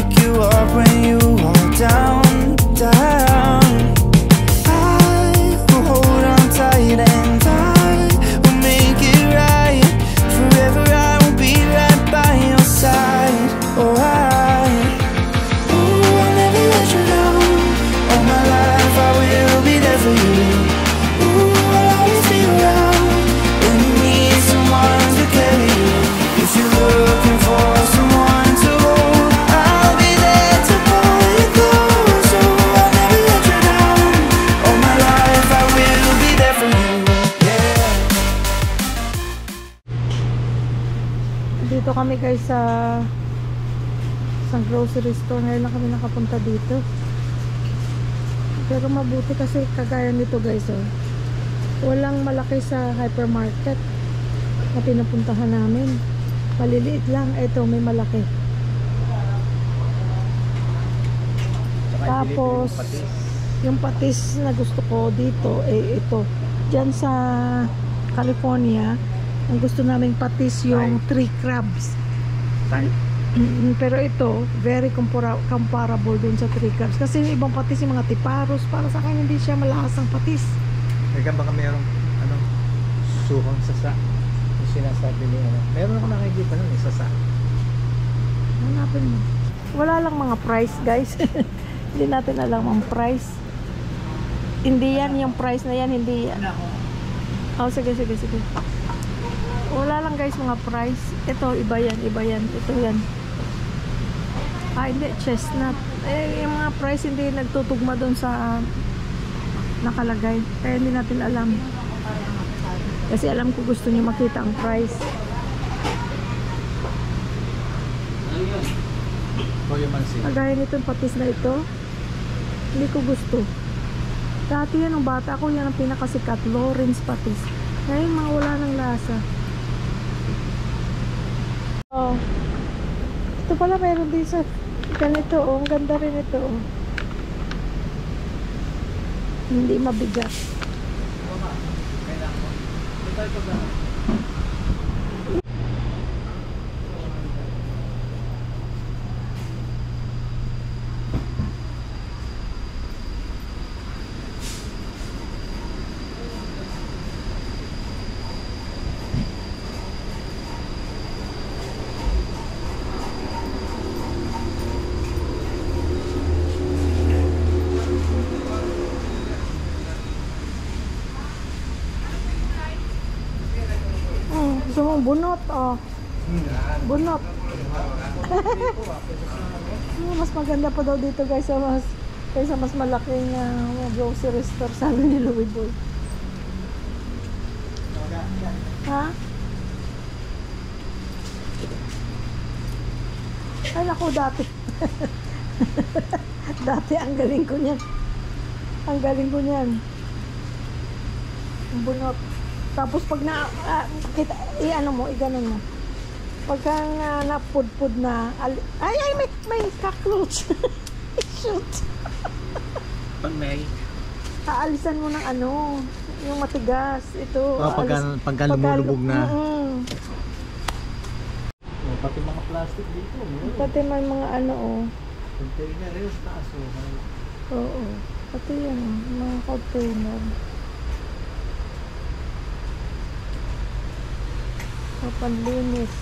pick you up when you walk down, down. I will hold on tight and I will make it right. Forever I will be right by your side. Oh, I'll never let you down. All my life I will be there for you. Ooh, I'll always be around when you need someone to carry you. If you're looking for someone to hold, I'll be there to pull you close. Oh, I'll never let you down. All my life I will be there for you. Yeah. Dito kami guys sa grocery store. Ngayon lang kami nakapunta dito. Pero mabuti kasi kagaya nito guys, oh. Walang malaki sa hypermarket na pinupuntahan namin. Maliliit lang. Ito may malaki. Tapos yung patis na gusto ko dito ito. Diyan sa California, ang gusto naming patis yung 3 crabs. Pero ito, very comparable dun sa 3 crabs. Kasi yung ibang patis, yung mga tiparos, para sa akin hindi siya malahasang patis. Mayroon baka mayroong suhang sasa. Yung sinasabi niya. Meron ako nakikita nun, sasa. Hanapin mo. Wala lang mga price guys. Hindi natin alam ang price. Hindi yan, yung price na yan, hindi yan. Oh, sige. Wala lang guys mga price. Ito, iba yan. Ito yan. Hindi, chestnut. Yung mga price hindi nagtutugma doon sa nakalagay. Kaya hindi natin alam. Kasi alam ko gusto niyo makita ang price. Kagaya nitong patis na ito, hindi ko gusto. Dati yan, nung bata ko, yan ang pinakasikat, Lawrence patis. Ngayon, mga wala ng lasa. Oh. Ito pala meron din sa ganito, oh. Ang ganda rin ito, oh. Hindi mabigat. Gusto mong bunot, oh. Bunot. Mas maganda pa daw dito guys, kaysa mas malaking grocery store, sabi ni Louie Boy. Ha? Ay naku, dati. Dati ang galing ko niyan. Ang galing ko niyan. Bunot. Tapos pag i-ano mo, i-ganon mo. Pagka napudpud na, ay, may cockroach. Shoot. Pag may Aalisan mo ng ano, yung matigas. Ito. Pagka lumulubog na. Pati mga plastic dito. Pati may mga ano, oh. Container rin sa taas. Oo. Pati yan, mga container. Panlinis.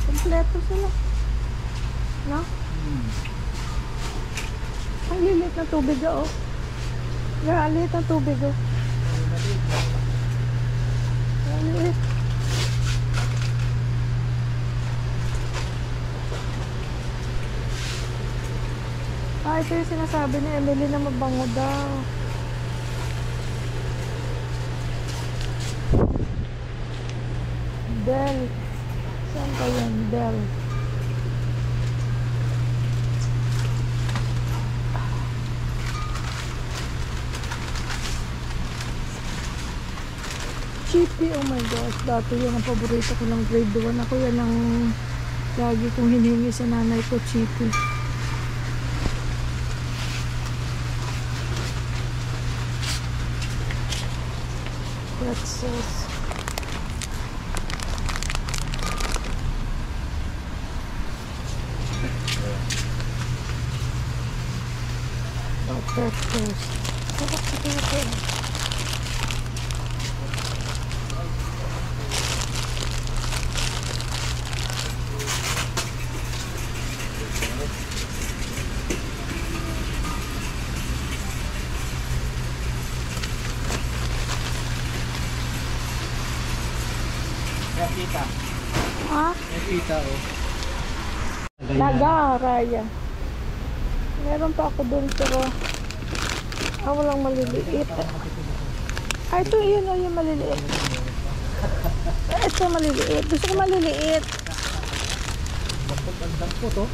Kompleto sila. No? Ang lilit na tubig, oh. Ang lilit na tubig, oh. Ang lilit. Ito yung sinasabi ni Emily na mabango daw. Del. Saan pa yan? Del. Chippy, oh my gosh. Dati yan ang paborito ko ng grade 1. Ako yan ang lagi kong hinihingi sa nanay ko, Chippy. Pretzels. Breakfast. Sarap sa ito. May kita. Ah, May kita, oh. Naga, Raya. Meron pa ako doon pero walang maliliit. Ito yun, yung maliliit. Ito maliliit. Gusto ko maliliit. Ang dampot, oh.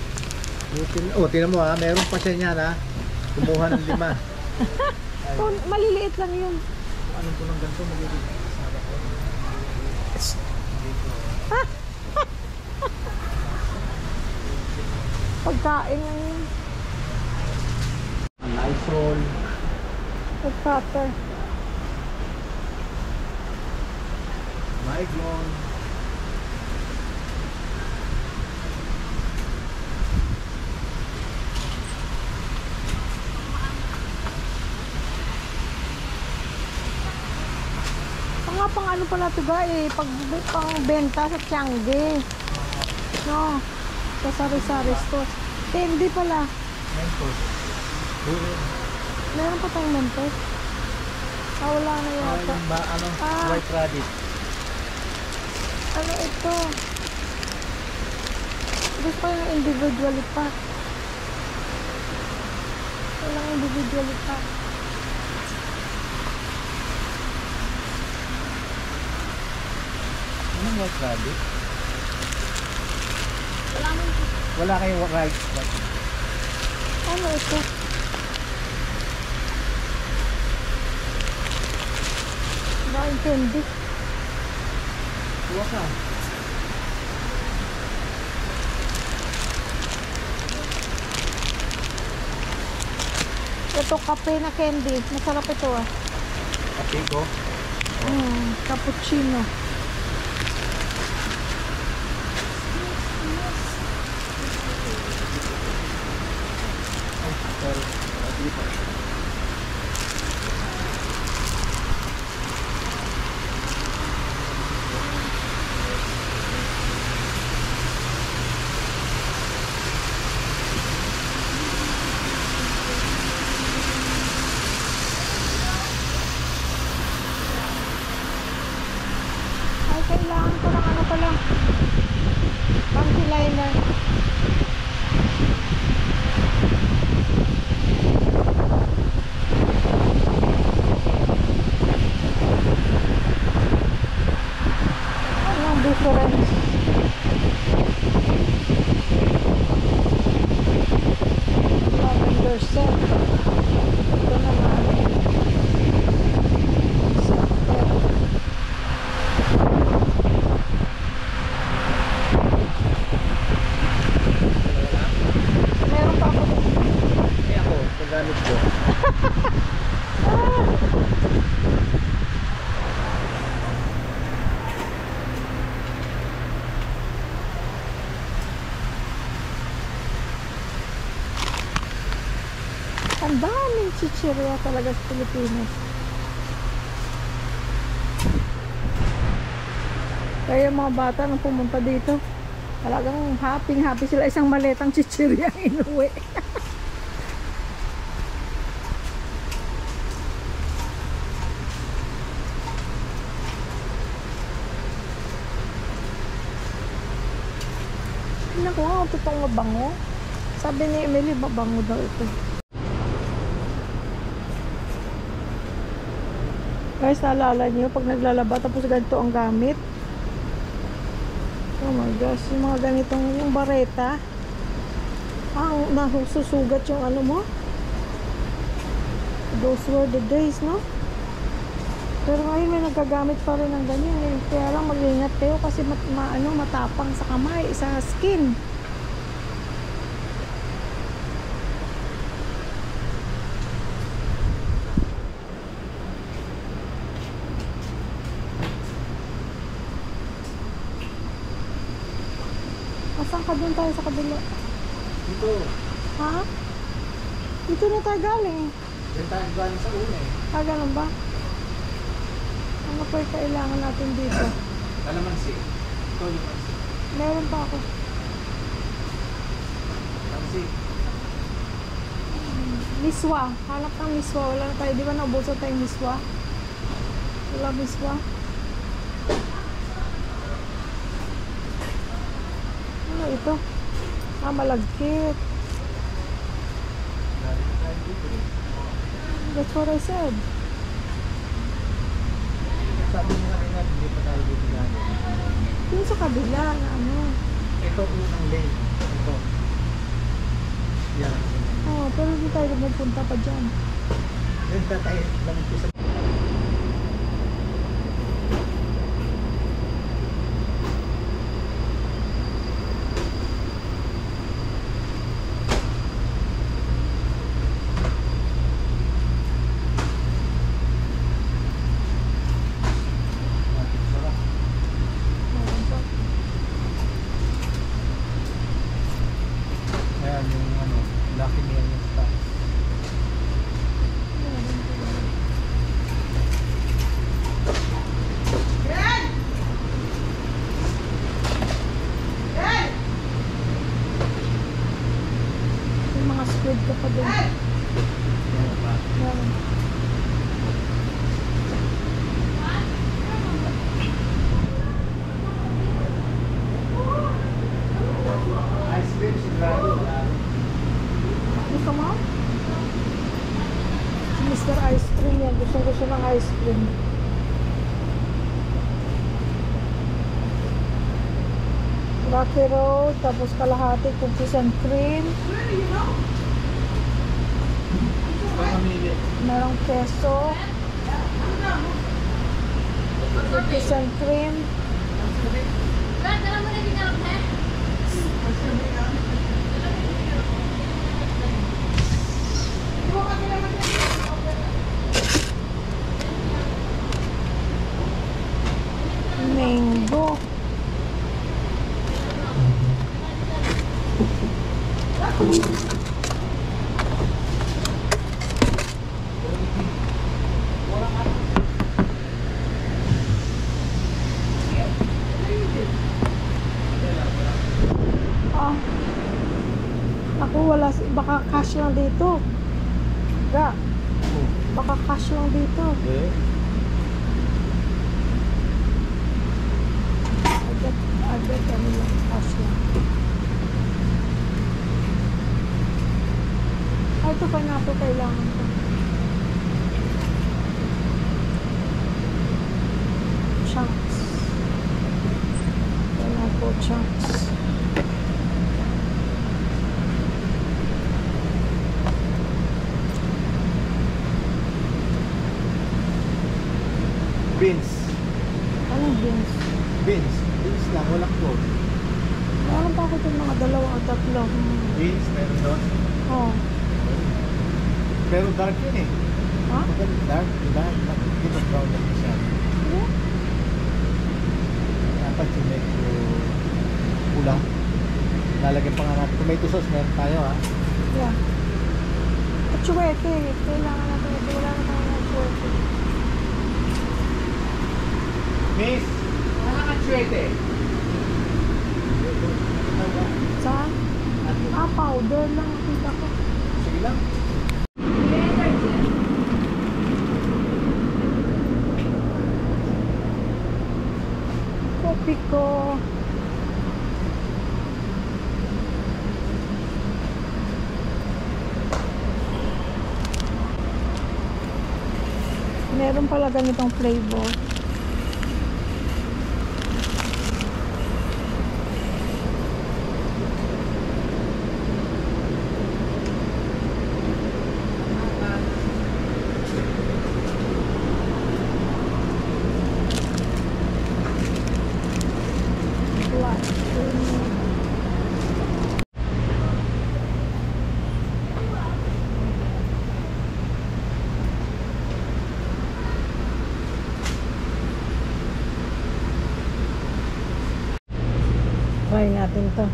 Oh, tinan mo ha, meron pa siya niyan ha. Kumuha ng 5. Maliliit lang yun. Anong ko ng ganito magiging sana ko? Pagkain lang yun. Lysol. Pagpaper. Mygone. Pang ano pala ito ga pang benta sa Tiangge. No, sa sari-sari store. Hindi pala. Mentos. Meron pa tayong Mentos. Wala na yata. White rabbit. Ano ito? Gusto ko yung individually pa. Walang individually pa. Anong white rabbit? Wala kayong white. Ano ito? Bakit candy? Kuha ka. Ito kape na candy. Masarap ito ah. Kape ko. Cappuccino. Ay, kailangan ko ng ano pala. Panty liner. Anong difference? Lavender scent. Ito naman. Meron pa ako. Eh ako, paggamit ko. Ang daming chichirya talaga sa Pilipinas. Kaya yung mga bata nung pumunta dito, talagang happy sila. Isang maletang chichirya ang inuwi. Tingnan ko nga, totoong mabango. Sabi ni Emily, mabango daw ito. Guys, naalala niyo pag naglalaba tapos ganito ang gamit? Oh my gosh, yung mga ganitong, yung bareta, nasusugat yung ano mo. Those were the days, no? Pero ngayon may nagagamit pa rin ng ganyan eh. Kaya lang mag-ingat kayo kasi matapang sa kamay, sa skin. Saan ka doon tayo sa kabila? Dito. Ha? Dito na tayo galing. Yan tayo galing sa una eh. Ah, ganun ba? Ano pa yung kailangan natin dito? Kalamansi. Ito kalamansi. Meron pa ako. Kalamansi. Miswa. Hanap ng miswa. Wala na tayo. Di ba naubusan tayong miswa? Wala miswa. Ano ito? Ah, malagkit. Galing tayo dito eh. That's what I said. Sabi mo kanina, hindi pa tayo dito galing. Yung sa kabila na ano. Ito unang lane. Ito. Yan. Oh, pero hindi tayo pupunta pa dyan. Yan tayo lang ito sa... Meron pa. Ayan yung ano, laki niya yung stocks. Meron pa. Yung mga squid ka pa din. Yan ba? Meron. Ice cream sigurado wala. Gusto mo? Si Mr. Ice Cream yan. Gusto ng ice cream. Rocky Road, tapos kalahati cookies and cream. Pamamili. Merong keso. Cookies and cream. Mango. Ah. Ako wala, baka cash lang dito. Ga, baka cash lang dito. Okay. Agad ano lang, cash lang. Ah, ito pineapple kailangan ko. Chunks. Pineapple chunks. Beans. Anong beans? Beans. Beans lang, walang gold. Meron pa ako itong mga dalawa o tatlo. Beans, meron doon. Oh. Pero dark yun eh. Ha? Dark. Dito brown lang siya. Yeah. Dapat yung medyo pula. Lalagyan pa nga natin. Tomato sauce meron tayo ha. Yeah. At chuwete. Kailangan natin ito. Wala na tayo ng chuwete. Miss! Wala ka chwete. Saan? Ah, powder lang. Kita ko. Sige lang. Kopi ko. Meron pala ganitong flavor. Try natin to.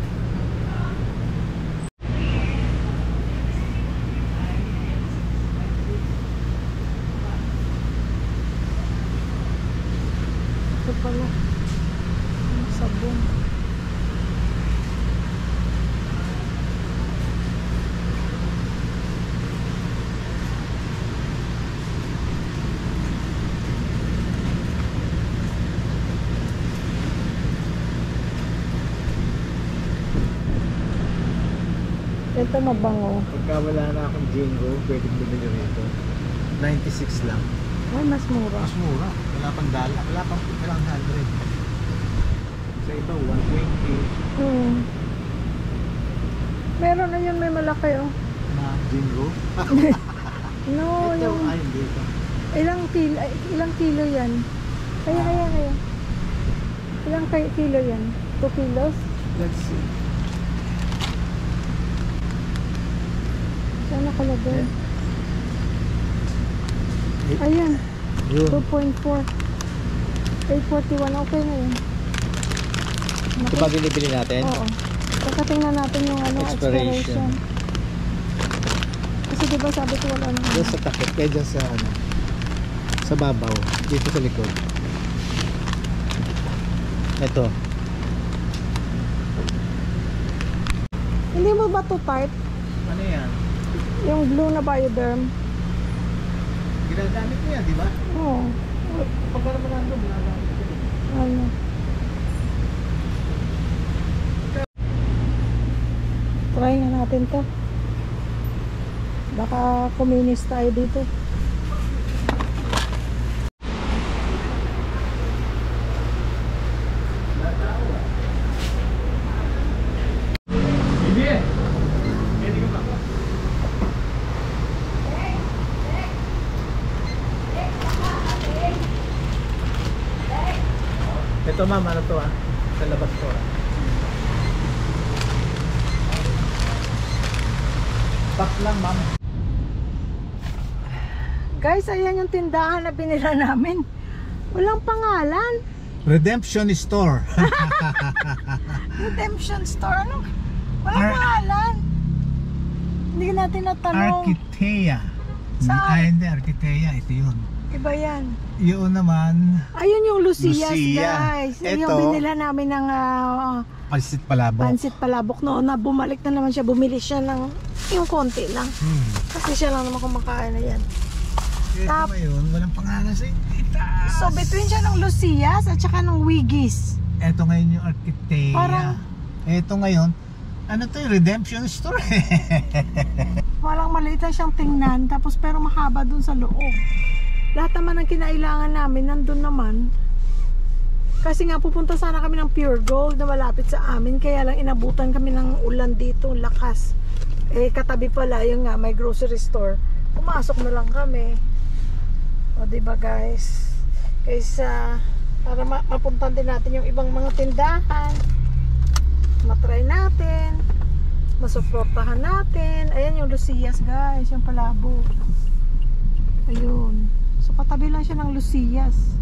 Ito mabango. Pagka wala na akong Jingo, pwede bumili rito. 96 lang. Ay, mas mura. Mas mura. Wala pang dala. Wala pang 100. Sa ito, 120 Meron na yun, may malaki oh. na Jingo. No, Ito, yung ay hindi ito. ilang kilo yan? Ayan. Ilang kilo yan? 2 kilos? Let's see. Saan nakalagay? Ayan, Yun. 2.4. 841, okay na yun. Ito ba binibili natin? Oo. Saka tingnan natin yung ano, expiration. Kasi diba sabi ko wala naman. Diyan sa takip, kaya dyan sa ano, sa babaw, dito sa likod. Ito. Hindi mo ba to type? Ano yan? Yung blue na Bioderm? Ginagamit mo yan, di ba? Oo. Pagka naman nandun, ginagamit ko. Ano? Try nga natin to. Baka kuminis tayo dito. Ito ma'am, ano to sa labas to Pack lang ma'am. Guys, ayan yung tindahan na binila namin. Walang pangalan. Redemption Store. Redemption Store, ano? Walang pangalan. Hindi natin natanong. Arkitea. Saan? Ay hindi, Arkitea, ito yun. Iba yan. Yun naman, Ayun yung Lucias, Lucia. guys. Yung Ito. binila namin ng Pansit Palabok. Pansit Palabok noon na bumalik na naman siya. Bumili siya ng yung konti lang. Kasi siya lang naman kumakain na yan. Ito ngayon, walang pangalan sa itaas. So between siya ng Lucias at saka ng Wiggies. Ito ngayon yung Arkitea. Parang- Ito ngayon, ano to yung Redemption Store? Walang maliit lang siyang tingnan. Tapos pero mahaba dun sa loob. Lahat naman ng kinailangan namin nandun naman. Kasi nga pupunta sana kami ng Pure Gold na malapit sa amin. Kaya lang inabutan kami ng ulan dito, lakas. Eh katabi pala yung nga may grocery store. Pumasok na lang kami. O diba guys? Kaysa para mapuntan din natin yung ibang mga tindahan. Matry natin. Masuportahan natin. Ayan yung Lucias guys, yung Palabok. Ayun. So katabi lang siya ng Lucias.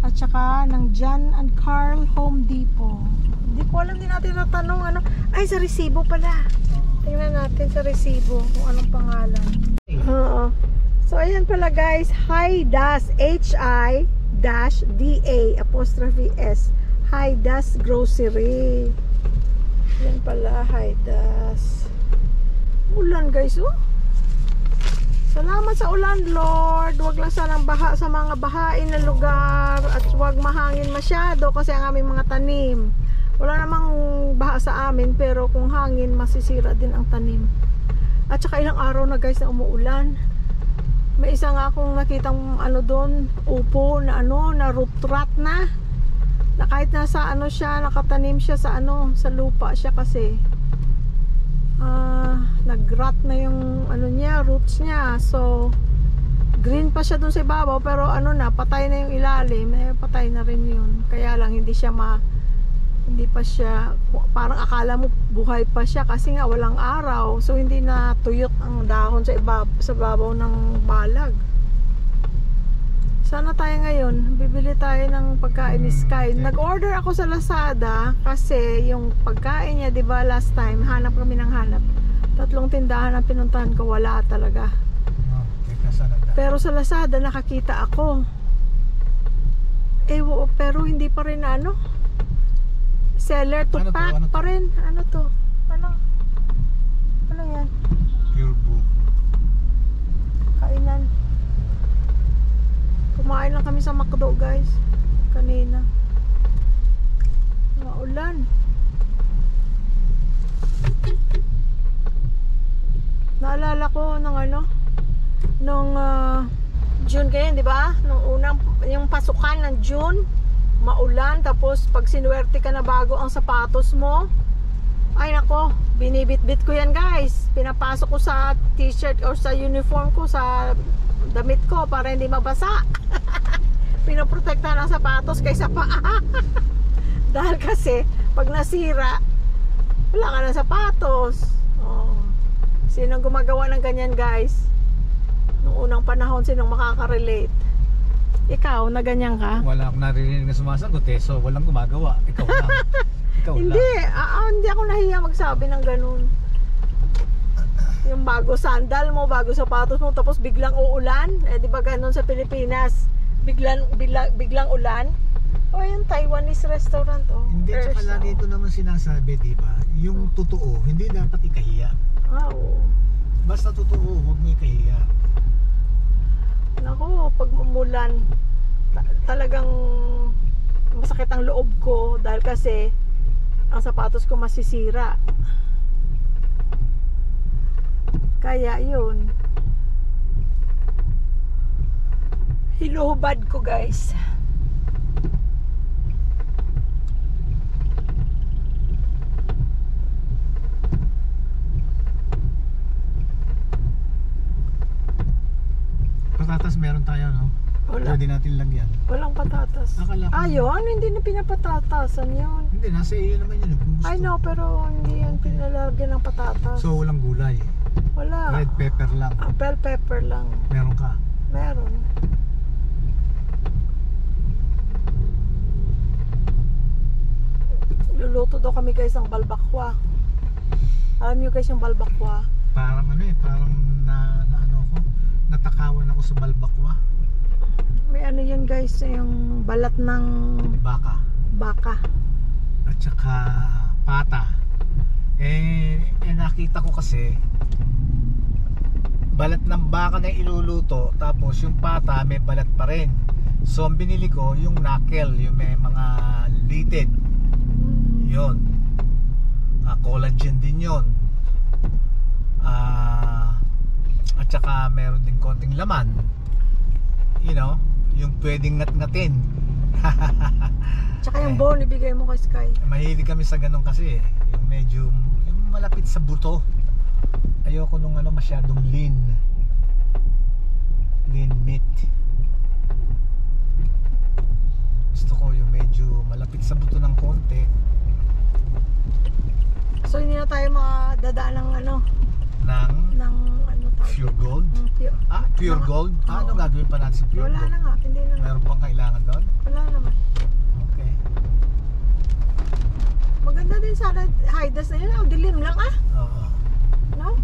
At saka ng John and Carl Home Depot. Hindi ko alam, din natin natanong ano. Ay, sa resibo pala. Tingnan natin sa resibo kung anong pangalan. Oo. So ayan pala guys, Hidas, H-I-D-A apostrophe S. Hidas Grocery. Yan pala, Hidas. Ulan guys, oh. Salamat sa ulan, Lord. Huwag lang sanang baha sa mga bahain na lugar at huwag mahangin masyado kasi ang aming mga tanim. Wala namang baha sa amin pero kung hangin masisira din ang tanim. At saka ilang araw na guys na umuulan. May isa nga akong nakitang ano doon, upo na ano, na root rot na. Na kahit nasa ano siya, nakatanim siya sa ano, sa lupa siya kasi nag-rot na yung ano niya, roots niya. So green pa siya dun sa ibabaw pero ano na, patay na yung ilalim. Patay na rin yun. Kaya lang hindi pa siya parang akala mo buhay pa siya kasi nga walang araw. So hindi na tuyot ang dahon sa ibabaw ng balag. Sana tayo ngayon, bibili tayo ng pagkain ni Sky. Nag-order ako sa Lazada kasi yung pagkain niya, 'di ba, last time hanap kami ng hanap. 3 tindahan ang pinuntahan ko, wala talaga. Pero sa Lazada nakakita ako. Pero hindi pa rin ano. Seller to pack pa rin. Ano to? Ano yan? Pure book. Kainan. Kumain lang kami sa McDo guys kanina. Maulan. ako ng ano, nung June kayo, di ba? Nung unang, yung pasukan ng June, maulan, tapos pag sinuwerte ka na bago ang sapatos mo, ay nako, binibit-bit ko yan guys. Pinapasok ko sa t-shirt or sa uniform ko, sa damit ko para hindi mabasa. Pinoprotektahan ang sapatos kaysa paa. Dahil kasi, pag nasira, wala ka ng sapatos. Oh. Sinong gumagawa ng ganyan guys? Nung unang panahon, sinong makaka-relate? Ikaw, na ganyan ka? Wala akong naririnig na sumasagot eh, so walang gumagawa. Ikaw lang. Ikaw Hindi, lang. hindi ako nahiya magsabi ng ganun. Yung bago sandal mo, bago sapatos mo, tapos biglang uulan. Eh, di ba ganun sa Pilipinas? Biglang ulan. O, yung Taiwanese restaurant. Oh. Hindi, tsaka Earth, lagi ko naman sinasabi, di ba? Yung totoo, hindi dapat ikahiya. Oo. Basta totoo, huwag mo ikahiya. Naku, pag umulan, talagang masakit ang loob ko dahil kasi ang sapatos ko masisira. Kaya yun, hiluhubad ko guys. Patatas meron tayo, no? Wala. Pwede natin lagyan. Walang patatas. Akala ko- Ayun, hindi na pinapatatasan yun. Hindi, nasa iyo naman yun. Kung gusto. I know, pero hindi yan pinalalagyan ng patatas. So, walang gulay. Wala. Red pepper lang. Bell pepper lang. Meron ka. Meron. Luluto daw kami guys ng balbakwa. Alam niyo guys yung balbakwa? Parang ano eh, parang ano ko, natakawan ako sa balbakwa. May ano yun guys, yung balat ng Baka. baka. At saka pata. Nakita ko kasi balat ng baka na iluluto, tapos yung pata may balat pa rin. So ang binili ko yung knuckle, yung may mga litid. Yun. Collagen din yun. At saka meron din konting laman. You know, yung pwedeng ngat-ngatin. Tsaka yung bone ibigay mo kay Sky. Mahilig kami sa ganun kasi eh. Yung medyo yung malapit sa buto. Ayoko nung ano masyadong lean meat. Gusto ko yung medyo malapit sa buto ng konti. So hindi na tayo makadadaan ng ano, Ng ano tawag? pure gold. Pure. Pure gold? Ano Oo. gagawin pa natin sa pure Wala gold? na nga, hindi na nga. Meron pang kailangan doon? Wala naman. Okay. Maganda din sana hidas na yun. Ang dilim lang Oo. No?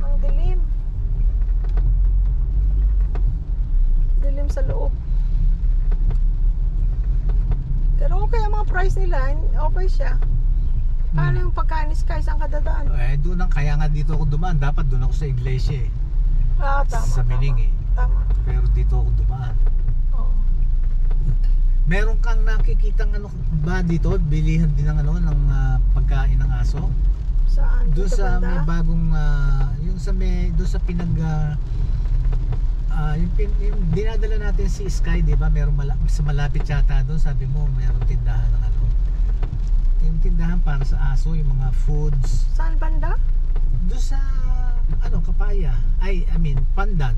Ang dilim. Dilim sa loob. Pero okay ang mga price nila. Okay siya. Paano yung pagkain ni Sky? Saan ka dadaan? Doon ang kaya nga dito ako dumaan. Dapat doon ako sa iglesia eh. Tama. Sa Miling eh. Tama. Pero dito ako dumaan. Oo. Meron kang nakikitang ano ba dito? Bilihan din ng ano ng pagkain ng aso? Saan? Doon Dito sa banda? may bagong yung sa may doon sa pinag yung dinadala natin si Sky, 'di ba? Meron sa malapit yata doon, sabi mo, mayroong tindahan ng ano. Yung tindahan para sa aso, yung mga foods. Saan banda? Doon sa ano, Kapaya. I mean, Pandan.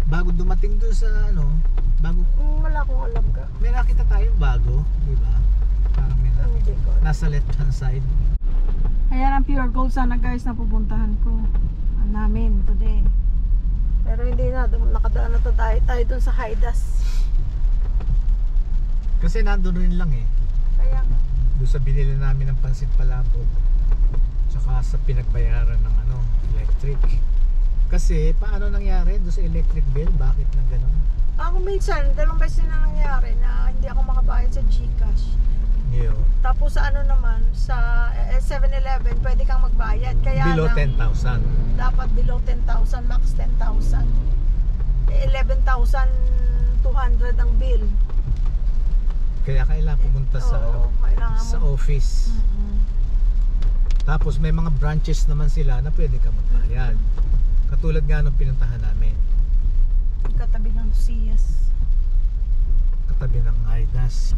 Bago dumating doon sa ano, Wala akong alam ka. may nakita tayong bago, 'di ba? Parang may nakita. Hindi ko. Nasa left hand side. Ayan ang pure gold sana guys na pupuntahan ko namin today. Pero hindi na, nakadaan na tayo dun sa Hidas. Kasi nandoon rin lang eh. Kaya nga. Doon sa binili namin ng pansit palabok. Tsaka sa pinagbayaran ng ano, electric. Kasi paano nangyari doon sa electric bill? Bakit na gano'n? Ako minsan, 2 beses na nangyari na hindi ako makabayad sa GCash. Yun. Tapos sa ano naman, sa 7-Eleven, pwede kang magbayad. Kaya Below lang, 10,000. dapat below 10,000, max 10,000. 11,200 ang bill. Kaya kailangan pumunta sa Oo, kailangan sa mo. office. Tapos may mga branches naman sila na pwede ka magbayad. Katulad nga nung pinuntahan namin. Katabi ng Lucias. Katabi ng Aidas.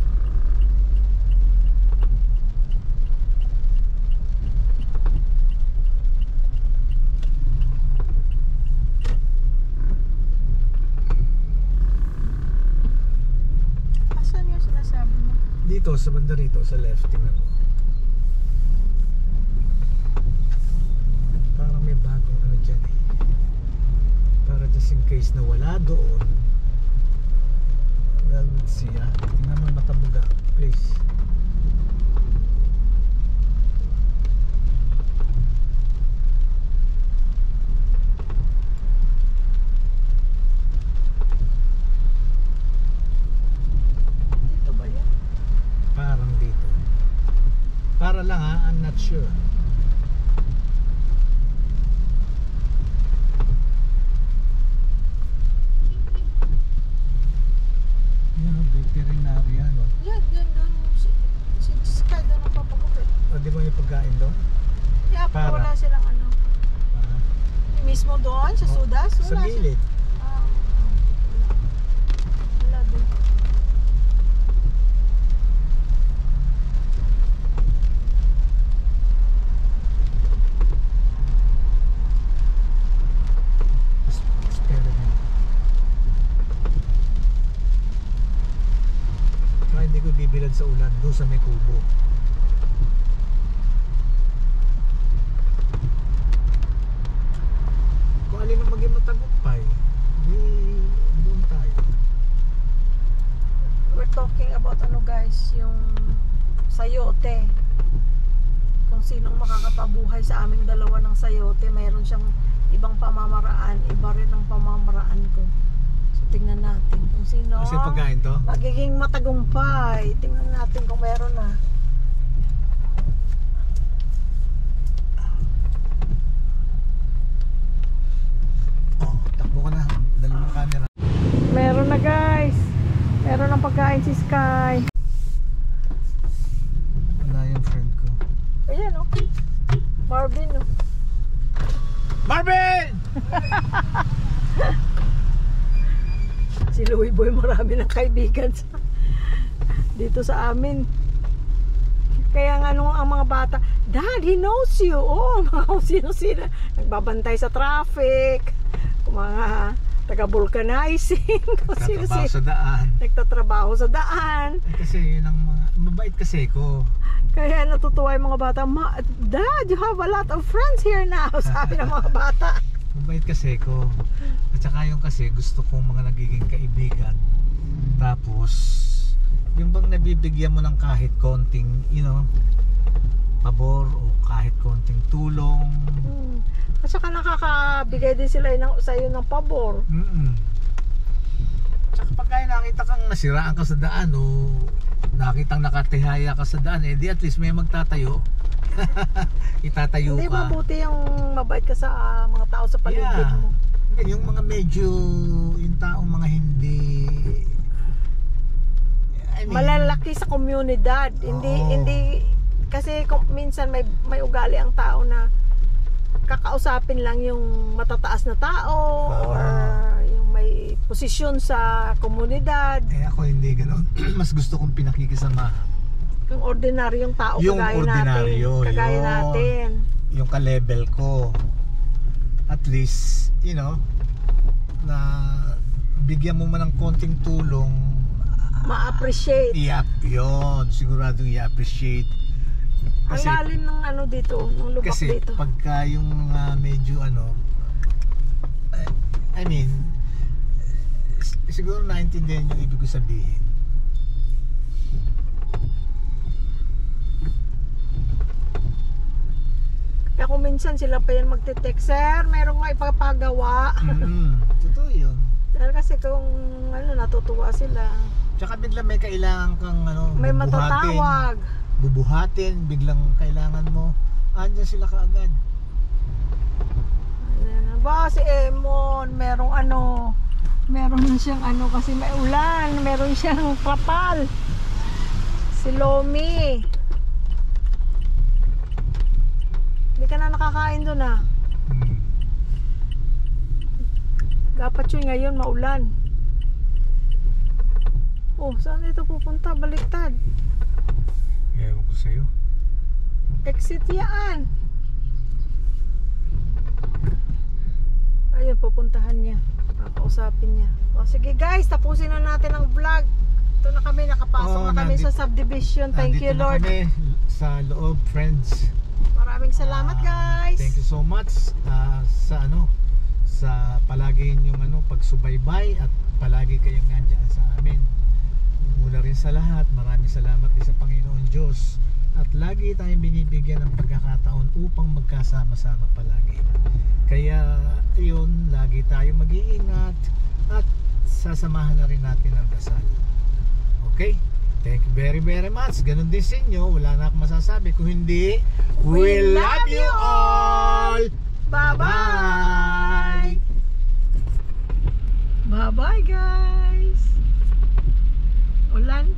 Asan yung sinasabi mo? Dito, sa banda rito, sa left, tingnan mo. Parang may bagong ano dyan eh. Para just in case na wala doon. Well, let's see ah. Tingnan mo yung matabuga, please. Dito ba yan? Parang dito. Para lang ha, I'm not sure. Yan o, veterinary yan o. Yan, doon. Si Sky doon ang papagupit. O, di ba yung pagkain doon? Yeah, Para. wala silang ano. Ah, Mismo doon, sa Sudas? sa Wala gilid. Wala doon. Experiment. Saka hindi ko bibilad sa ulan doon sa may kubo. Kung alin ang maging matagumpay, di doon tayo. We're talking about ano guys, yung sayote. Kung sinong makakapabuhay sa aming dalawa ng sayote, mayroon siyang ibang pamamaraan, iba rin ang pamamaraan ko. So tingnan natin kung sino Kasi pagkain to, magiging matagumpay. Tingnan natin kung meron na. oh, takbo ka na, dalawang camera. Meron na guys. Meron ng pagkain si Sky. Wala yung friend ko. Ayan oh. Marvin oh. Marvin! Si Louie Boy marami ng kaibigan dito sa amin. Kaya nga nung ang mga bata, Dad, he knows you. Oo, mga kung sino-sino. Nagbabantay sa traffic. Kung mga taga-vulcanizing. Kung Nagtatrabaho sino-sino. sa daan. Nagtatrabaho sa daan. Kasi yun ang mga, mabait kasi ko. Kaya natutuwa yung mga bata, Dad, you have a lot of friends here now. Sabi ng mga bata. Mabait kasi ko. At saka yung kasi gusto kong mga nagiging kaibigan. Tapos, yung bang nabibigyan mo ng kahit konting, you know, pabor o kahit konting tulong. At saka nakakabigay din sila sa'yo ng pabor. Tsaka pag kaya nakita kang nasiraan ka sa daan o nakitang nakatihaya ka sa daan, eh di at least may magtatayo. Itatayo Hindi ka. mabuti yung mabait ka sa mga tao sa paligid Yeah. mo. Yung mga medyo, yung taong mga hindi, I mean, Malalaki sa komunidad. Hindi kasi minsan may ugali ang tao na kakausapin lang yung matataas na tao or yung may posisyon sa komunidad. eh ako hindi ganoon. Mas gusto kong pinakikisamahan Yung ordinaryong tao yung kagaya ordinaryo, natin. Kagaya yun. natin. Yung ka-level ko. At least, you know, na bigyan mo man ng konting tulong, Ma-appreciate. yun, siguradong i-appreciate. Ang Kasi, lalim ng ano dito, ng lubak kasi dito. pagka yung medyo ano, I mean, siguro naintindihan yung ibig ko sabihin. Kaya kung minsan sila pa yan magte-text, Sir, meron nga ipapagawa. Totoo yun. Dahil kasi kung ano, natutuwa sila. Tsaka biglang may kailangan kang ano, May matatawag. bubuhatin, biglang kailangan mo, andyan sila kaagad. Ayan. Ba, si Emon, meron na siyang ano kasi may ulan, meron siyang trapal. Si Lomi. Hindi ka na nakakain doon ah. Dapat yun ngayon maulan. Oh, saan ito pupunta? Baliktad. Ewan ko sa'yo. Exit yan. Ayun, pupuntahan niya. Kakausapin niya. O sige guys, tapusin na natin ang vlog. Ito na kami, nakapasok na kami sa subdivision. Thank you Lord. Nandito na kami sa loob, friends. Maraming salamat guys. Thank you so much sa palagi yung pagsubaybay at palagi kayong nandiyan sa amin. Una rin sa lahat, maraming salamat din sa Panginoon Diyos at lagi tayong binibigyan ng pagkakataon upang magkasama-sama palagi. Kaya yun, lagi tayong mag-iingat at sasamahan na rin natin ang dasal. Okay? Thank you very very much. Ganun din sa inyo. Wala na akong masasabi. Kung hindi, we love you all! Bye-bye! Bye-bye guys! Ulan.